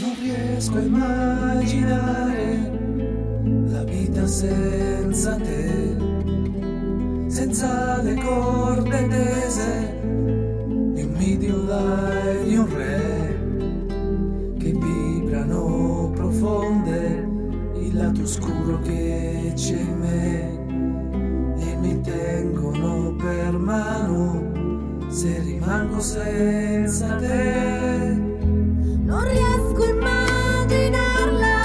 Non riesco a immaginare la vita senza te, senza le corde tese di un medium light di un re che vibrano profonde il lato oscuro che c'è in me e mi tengono per mano se rimango senza te. Non riesco a immaginarla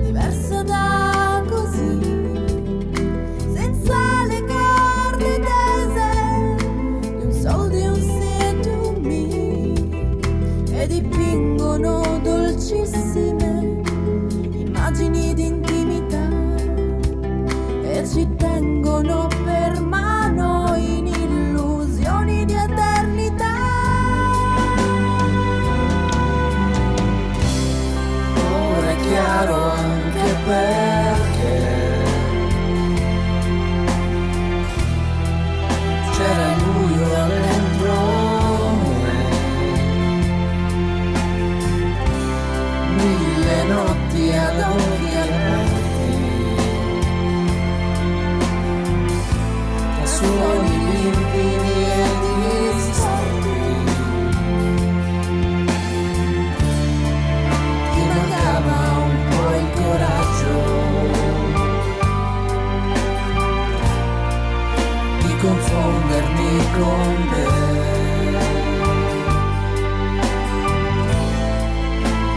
diversa da così, senza le corde tese di un sol, di un sì, di un mi, e dipingono dolcissime immagini di intimità e ci tengono per mano in illusioni di eternità. Chiaro anche perché c'era il buio dentro me, 1000 notti ad occhi aperti, tra suoni limpidi e distorti. Ti mancava un po' il coraggio di confondermi con te.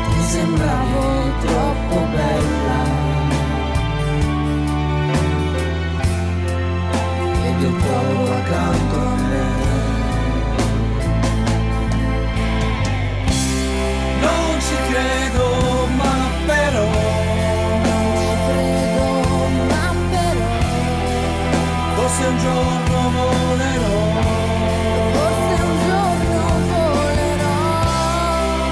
Ti sembravo troppo bella ed io provo accanto a me. Non ci credo, ma però forse un giorno volerò, Forse un giorno volerò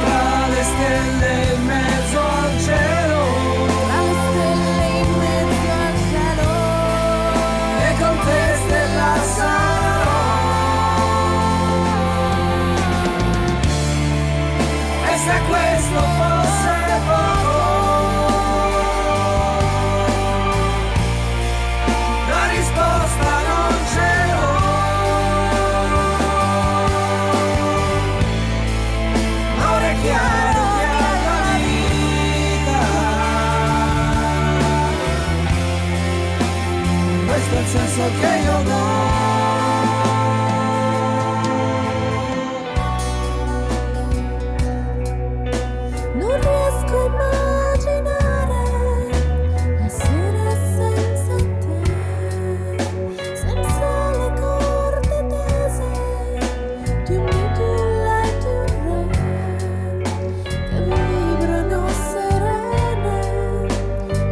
tra le stelle in mezzo al cielo, tra le stelle in mezzo al cielo, e con te stella sarò. E se questo fosse poco, la risposta non ce l'ho. Ora è chiaro che la vita, questo è il senso che io do. non riesco a immaginare la sera senza te, senza le corde tese di un midilla e di un re che vibrano serene,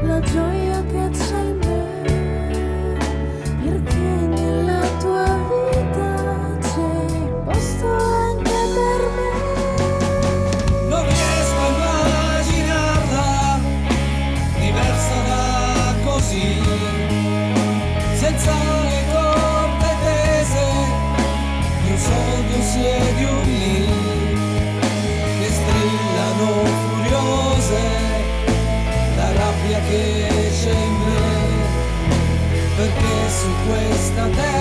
la gioia che c'è in me, perché nella tua vita c'è posto anche per me. Non riesco a immaginarla diversa da così, senza le corde tese di un sol, di un sì e di un mi, che strillano furiose la rabbia che c'è in me, perché su questa terra